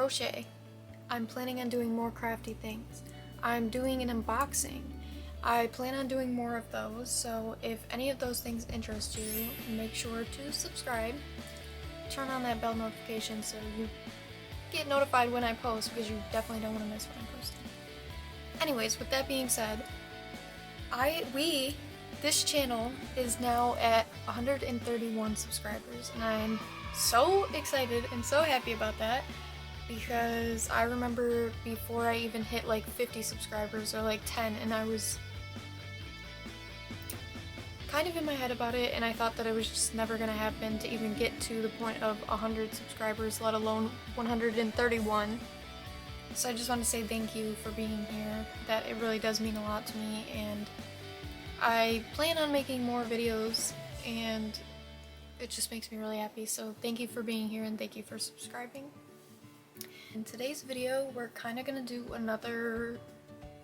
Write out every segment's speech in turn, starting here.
crochet. I'm planning on doing more crafty things. I'm doing an unboxing. I plan on doing more of those, so if any of those things interest you, make sure to subscribe. Turn on that bell notification so you get notified when I post, because you definitely don't want to miss what I'm posting. Anyways, with that being said, this channel is now at 131 subscribers, and I'm so excited and so happy about that, because I remember before I even hit like 50 subscribers or like 10, and I was kind of in my head about it, and I thought that it was just never gonna happen to even get to the point of 100 subscribers, let alone 131. So I just want to say thank you for being here. That it really does mean a lot to me, and I plan on making more videos, and it just makes me really happy. So thank you for being here, and thank you for subscribing. In today's video, we're kind of gonna do another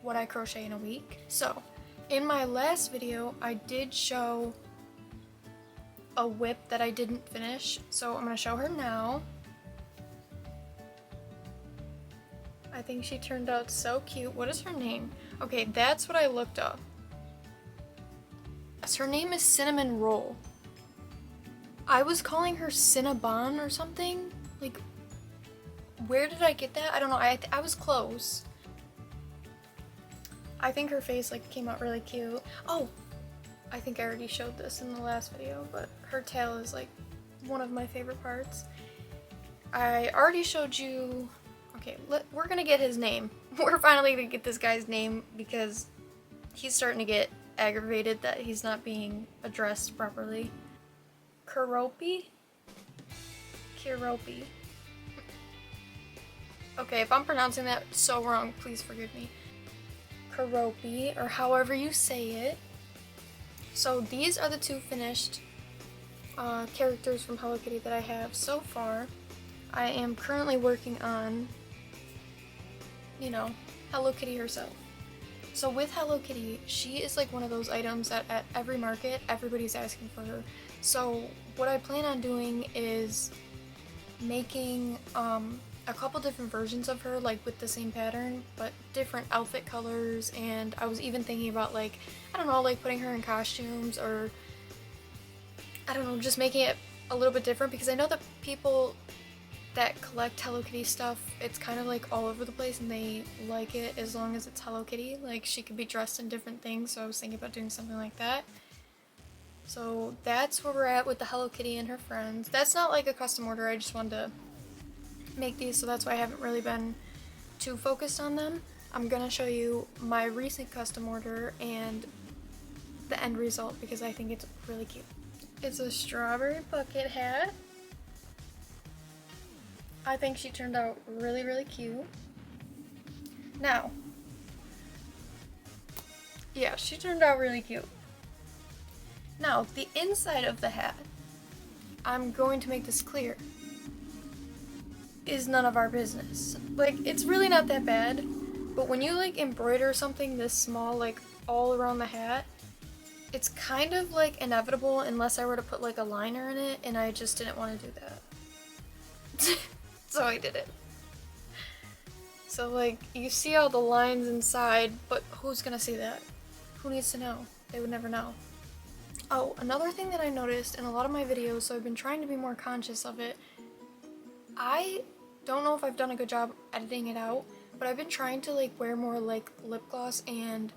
what I crochet in a week. So in my last video, I did show a whip that I didn't finish, so I'm gonna show her now. I think she turned out so cute. What is her name? Okay, that's what I looked up. Yes, her name is Cinnamon Roll. I was calling her Cinnabon or something. Like, where did I get that? I don't know. I was close. I think her face like came out really cute. Oh, I think I already showed this in the last video, but her tail is like one of my favorite parts. I already showed you. Okay, we're gonna get his name. We're finally gonna get this guy's name, because he's starting to get aggravated that he's not being addressed properly. Kiropi? Kiropi. Okay, if I'm pronouncing that so wrong, please forgive me. Kiropi, or however you say it. So these are the two finished characters from Hello Kitty that I have so far. I am currently working on, you know, Hello Kitty herself. So with Hello Kitty, she is like one of those items that at every market, everybody's asking for her. So what I plan on doing is making a couple different versions of her, like with the same pattern, but different outfit colors, and I was even thinking about, like, I don't know, like putting her in costumes, or I don't know, just making it a little bit different, because I know that people that collect Hello Kitty stuff, it's kind of like all over the place, and they like it as long as it's Hello Kitty. Like, she could be dressed in different things, so I was thinking about doing something like that. So that's where we're at with the Hello Kitty and her friends. That's not like a custom order, I just wanted to make these, so that's why I haven't really been too focused on them. I'm gonna show you my recent custom order and the end result, because I think it's really cute. It's a strawberry bucket hat. I think she turned out really, really cute. Now, yeah, she turned out really cute. Now, the inside of the hat, I'm going to make this clear, is none of our business. Like, it's really not that bad, but when you like embroider something this small, like all around the hat, it's kind of like inevitable unless I were to put like a liner in it, and I just didn't want to do that. So I did it. So like, you see all the lines inside, but who's gonna see that? Who needs to know? They would never know. Oh, another thing that I noticed in a lot of my videos, so I've been trying to be more conscious of it, I don't know if I've done a good job editing it out, but I've been trying to like wear more like lip gloss and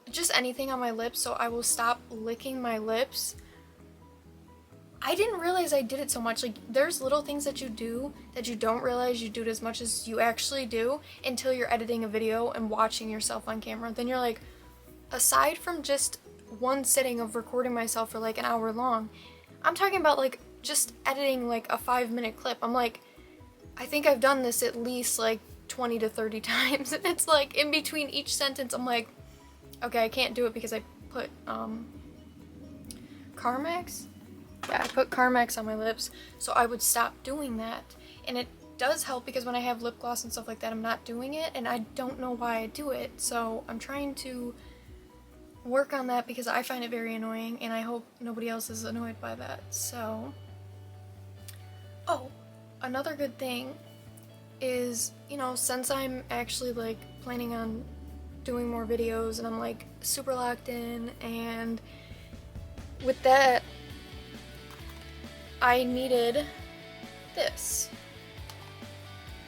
just anything on my lips, so I will stop licking my lips. I didn't realize I did it so much. Like, there's little things that you do that you don't realize you do it as much as you actually do until you're editing a video and watching yourself on camera. Then you're like, aside from just one sitting of recording myself for like an hour long, I'm talking about like just editing like a 5-minute clip. I'm like, I think I've done this at least like 20 to 30 times, and it's like in between each sentence I'm like, okay, I can't do it because I put Carmex? Yeah, I put Carmex on my lips, so I would stop doing that. And it does help because when I have lip gloss and stuff like that, I'm not doing it, and I don't know why I do it. So I'm trying to work on that because I find it very annoying, and I hope nobody else is annoyed by that. So, oh, another good thing is, you know, since I'm actually like planning on doing more videos and I'm like super locked in, and with that I needed this.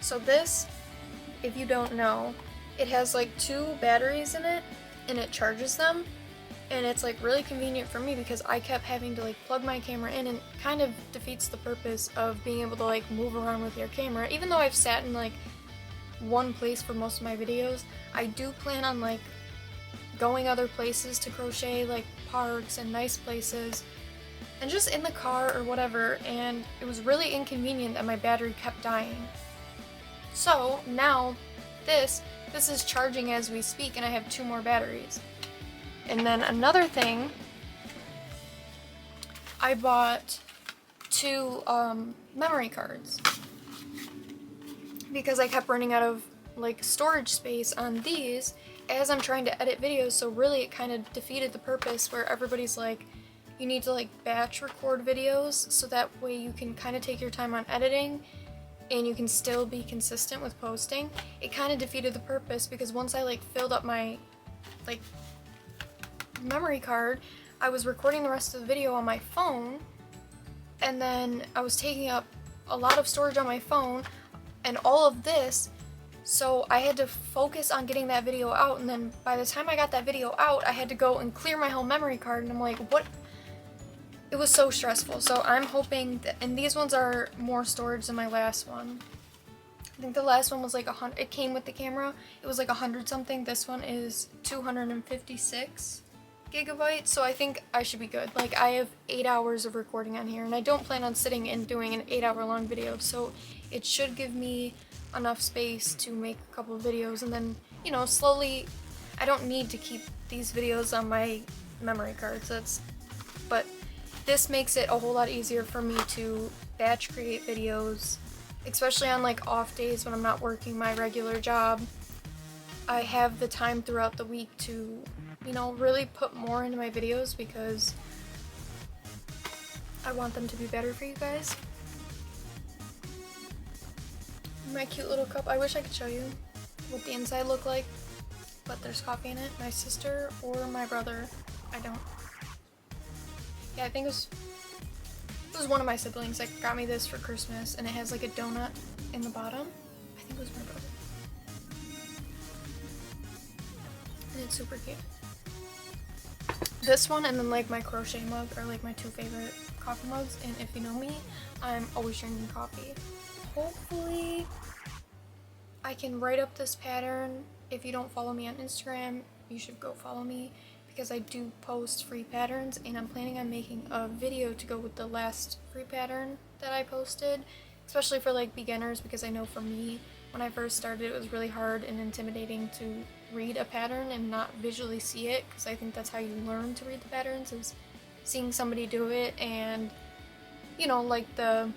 So this, if you don't know, it has like 2 batteries in it and it charges them, and it's like really convenient for me because I kept having to like plug my camera in, and it kind of defeats the purpose of being able to like move around with your camera. Even though I've sat in like one place for most of my videos, I do plan on like going other places to crochet, like parks and nice places, and just in the car or whatever, and it was really inconvenient that my battery kept dying. So now this is charging as we speak, and I have 2 more batteries. And then another thing, I bought 2 memory cards because I kept running out of like storage space on these as I'm trying to edit videos. So really it kind of defeated the purpose where everybody's like, you need to like batch record videos so that way you can kind of take your time on editing and you can still be consistent with posting. It kind of defeated the purpose because once I like filled up my like memory card, I was recording the rest of the video on my phone, and then I was taking up a lot of storage on my phone and all of this, so I had to focus on getting that video out, and then by the time I got that video out, I had to go and clear my whole memory card, and I'm like, what? It was so stressful. So I'm hoping that, and these ones are more storage than my last one. I think the last one was like 100, it came with the camera, it was like 100 something. This one is 256 gigabytes, so I think I should be good. Like, I have 8 hours of recording on here, and I don't plan on sitting and doing an 8-hour long video, so it should give me enough space to make a couple of videos, and then, you know, slowly, I don't need to keep these videos on my memory cards, but this makes it a whole lot easier for me to batch create videos, especially on like off days when I'm not working my regular job. I have the time throughout the week to, you know, really put more into my videos because I want them to be better for you guys. My cute little cup, I wish I could show you what the inside looked like, but there's coffee in it. My sister or my brother, I don't. Yeah, I think it was one of my siblings that got me this for Christmas, and it has like a donut in the bottom. I think it was my brother. And it's super cute. This one and then like my crochet mug are like my 2 favorite coffee mugs, and if you know me, I'm always drinking coffee. Hopefully I can write up this pattern. If you don't follow me on Instagram, you should go follow me because I do post free patterns, and I'm planning on making a video to go with the last free pattern that I posted, especially for like beginners, because I know for me when I first started it was really hard and intimidating to read a pattern and not visually see it, because I think that's how you learn to read the patterns, is seeing somebody do it, and you know, like the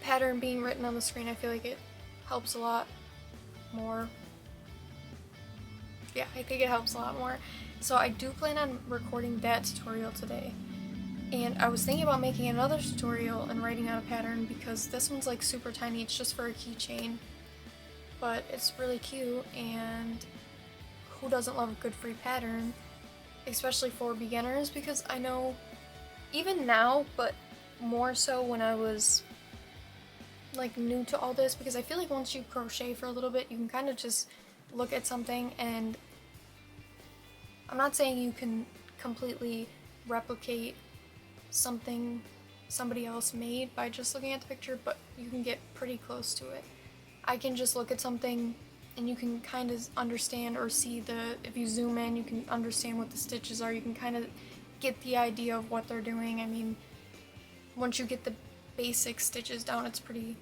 pattern being written on the screen, I feel like it helps a lot more. Yeah, I think it helps a lot more. So I do plan on recording that tutorial today. And I was thinking about making another tutorial and writing out a pattern because this one's like super tiny, it's just for a keychain. But it's really cute, and who doesn't love a good free pattern? Especially for beginners, because I know even now, but more so when I was like new to all this, because I feel like once you crochet for a little bit, you can kind of just look at something, and I'm not saying you can completely replicate something somebody else made by just looking at the picture, but you can get pretty close to it. I can just look at something and you can kind of understand or see if you zoom in, you can understand what the stitches are, you can kind of get the idea of what they're doing. I mean, once you get the basic stitches down, it's pretty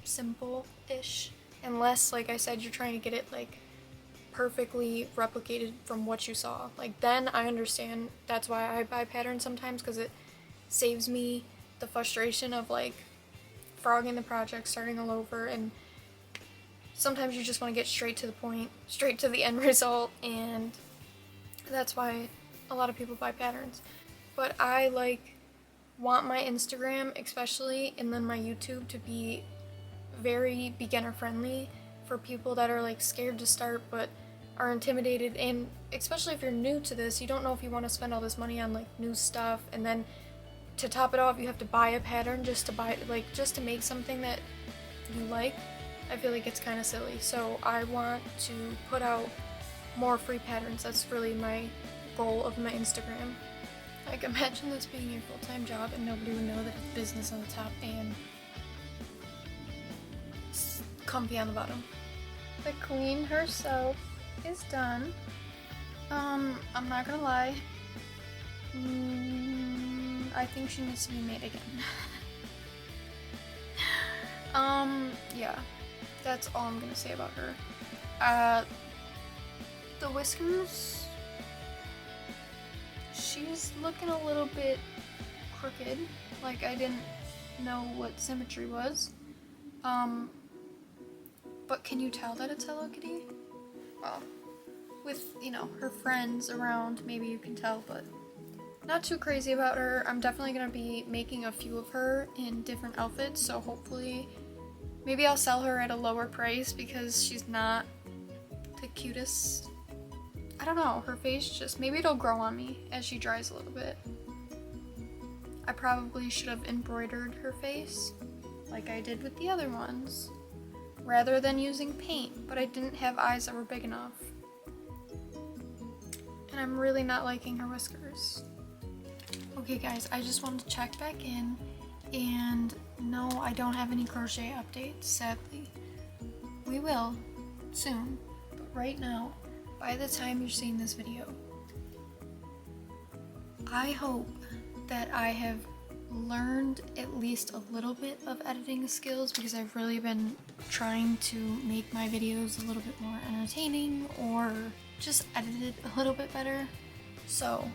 simple-ish, unless, like I said, you're trying to get it like perfectly replicated from what you saw. Like, then I understand. That's why I buy patterns sometimes, because it saves me the frustration of like frogging the project, starting all over, and sometimes you just want to get straight to the point, straight to the end result, and that's why a lot of people buy patterns. But I like want my Instagram especially, and then my YouTube to be very beginner friendly for people that are like scared to start but are intimidated, and especially if you're new to this, you don't know if you want to spend all this money on like new stuff, and then to top it off you have to buy a pattern just to make something that you like. I feel like it's kind of silly. So I want to put out more free patterns. That's really my goal of my Instagram. Like, imagine this being your full-time job and nobody would know that it's business on the top and comfy on the bottom. The queen herself is done. I'm not gonna lie. I think she needs to be made again. Yeah. That's all I'm gonna say about her. The whiskers, she's looking a little bit crooked. Like, I didn't know what symmetry was. But can you tell that it's Hello Kitty? Well, with, you know, her friends around, maybe you can tell, but not too crazy about her. I'm definitely gonna be making a few of her in different outfits, so hopefully maybe I'll sell her at a lower price because she's not the cutest. I don't know, her face just, maybe it'll grow on me as she dries a little bit. I probably should have embroidered her face like I did with the other ones, rather than using paint, but I didn't have eyes that were big enough. And I'm really not liking her whiskers. Okay guys, I just wanted to check back in, and no, I don't have any crochet updates, sadly. We will, soon, but right now, by the time you're seeing this video, I hope that I have learned at least a little bit of editing skills, because I've really been trying to make my videos a little bit more entertaining or just edited a little bit better. So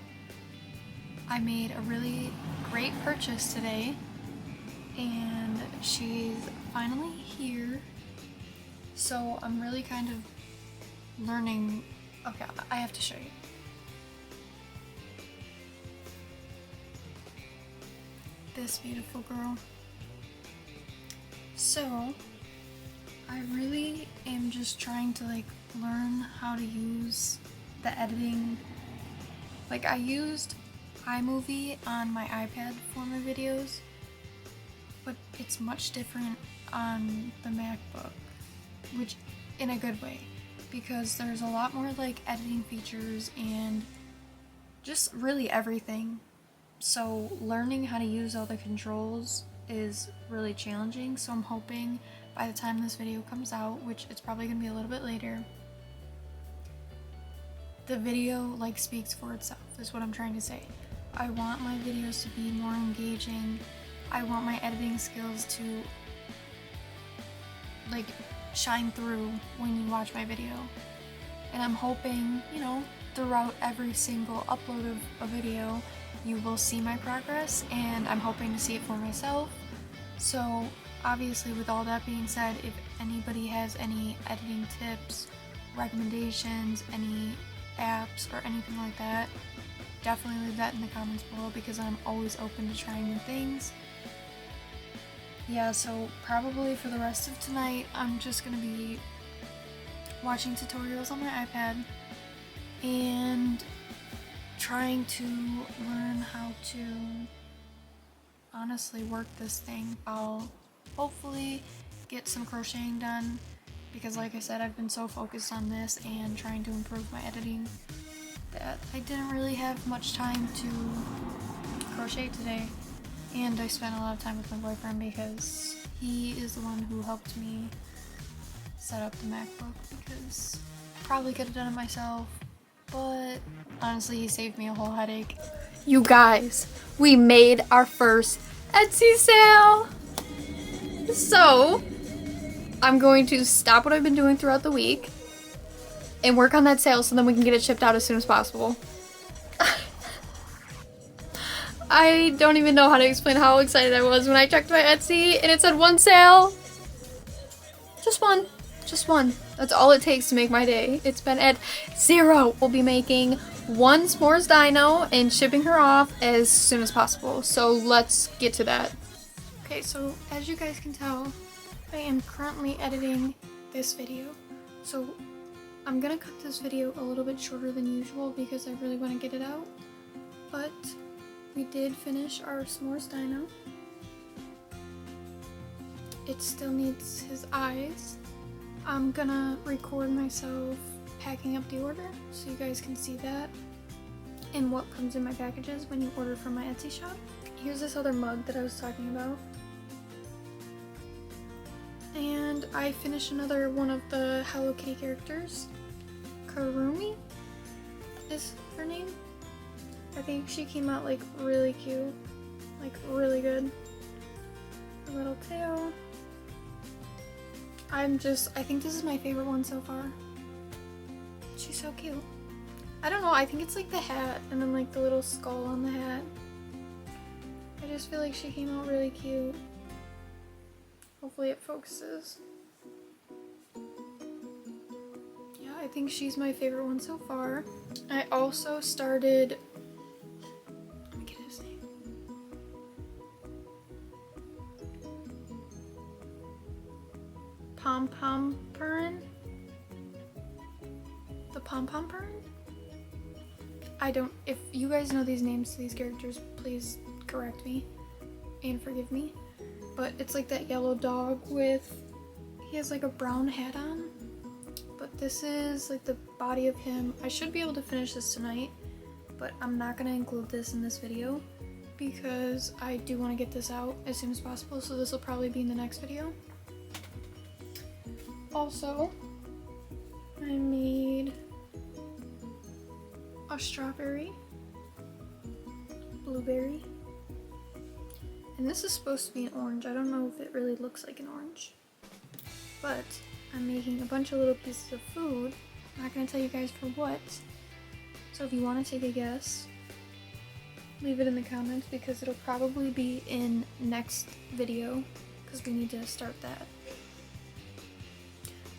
I made a really great purchase today and she's finally here. So I'm really kind of learning. Okay, I have to show you. This beautiful girl. So I really am just trying to like learn how to use the editing. Like, I used iMovie on my iPad for my videos, but it's much different on the MacBook, which in a good way, because there's a lot more like editing features and just really everything. So learning how to use all the controls is really challenging, so I'm hoping by the time this video comes out, which it's probably gonna be a little bit later, the video like speaks for itself, is what I'm trying to say. I want my videos to be more engaging. I want my editing skills to like shine through when you watch my video. And I'm hoping, you know, throughout every single upload of a video, you will see my progress, and I'm hoping to see it for myself. So obviously, with all that being said, if anybody has any editing tips, recommendations, any apps or anything like that, definitely leave that in the comments below, because I'm always open to trying new things. Yeah, so probably for the rest of tonight, I'm just gonna be watching tutorials on my iPad and trying to learn how to honestly work this thing. I'll hopefully get some crocheting done, because like I said, I've been so focused on this and trying to improve my editing that I didn't really have much time to crochet today. And I spent a lot of time with my boyfriend because he is the one who helped me set up the MacBook, because I probably could have done it myself, but honestly, he saved me a whole headache. You guys, we made our first Etsy sale! So I'm going to stop what I've been doing throughout the week and work on that sale so then we can get it shipped out as soon as possible. I don't even know how to explain how excited I was when I checked my Etsy and it said one sale. Just one. Just one. That's all it takes to make my day. It's been at 0. We'll be making one s'mores dino and shipping her off as soon as possible. So let's get to that. Okay, so as you guys can tell, I am currently editing this video, so I'm gonna cut this video a little bit shorter than usual because I really want to get it out. But we did finish our s'mores dino. It still needs his eyes. I'm gonna record myself packing up the order so you guys can see that and what comes in my packages when you order from my Etsy shop. Here's this other mug that I was talking about. And I finished another one of the Hello Kitty characters. Karumi is her name. I think she came out like really cute, like really good. Her little tail. I think this is my favorite one so far. She's so cute. I don't know, I think it's like the hat and then like the little skull on the hat. I just feel like she came out really cute. Hopefully it focuses. Yeah, I think she's my favorite one so far. I also started, let me get his name. Pom Pom Purin? The Pom Pom Purin? If you guys know these names to these characters, please correct me and forgive me. But it's like that yellow dog he has like a brown hat on. But this is like the body of him. I should be able to finish this tonight, but I'm not gonna include this in this video because I do want to get this out as soon as possible, so this will probably be in the next video. Also, I made a strawberry, blueberry, and this is supposed to be an orange. I don't know if it really looks like an orange, but I'm making a bunch of little pieces of food. I'm not going to tell you guys for what, so if you want to take a guess, leave it in the comments because it'll probably be in next video because we need to start that.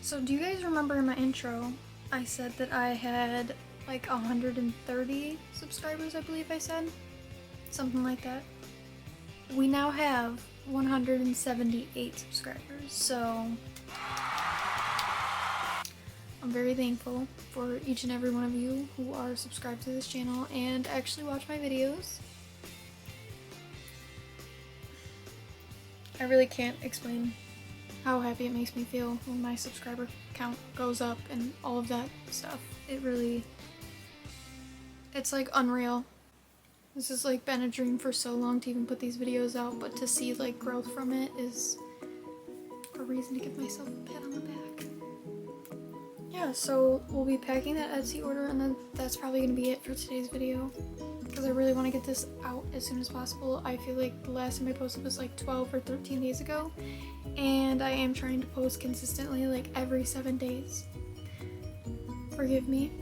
So do you guys remember in my intro I said that I had like 130 subscribers, I believe I said? Something like that. We now have 178 subscribers, so I'm very thankful for each and every one of you who are subscribed to this channel and actually watch my videos. I really can't explain how happy it makes me feel when my subscriber count goes up and all of that stuff. It's like unreal. This has like been a dream for so long to even put these videos out, but to see like growth from it is a reason to give myself a pat on the back. Yeah, so we'll be packing that Etsy order and then that's probably gonna be it for today's video because I really want to get this out as soon as possible. I feel like the last time I posted was like 12 or 13 days ago and I am trying to post consistently like every 7 days. Forgive me.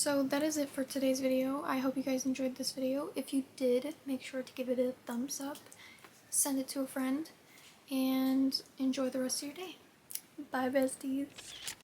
So that is it for today's video. I hope you guys enjoyed this video. If you did, make sure to give it a thumbs up, send it to a friend, and enjoy the rest of your day. Bye, besties.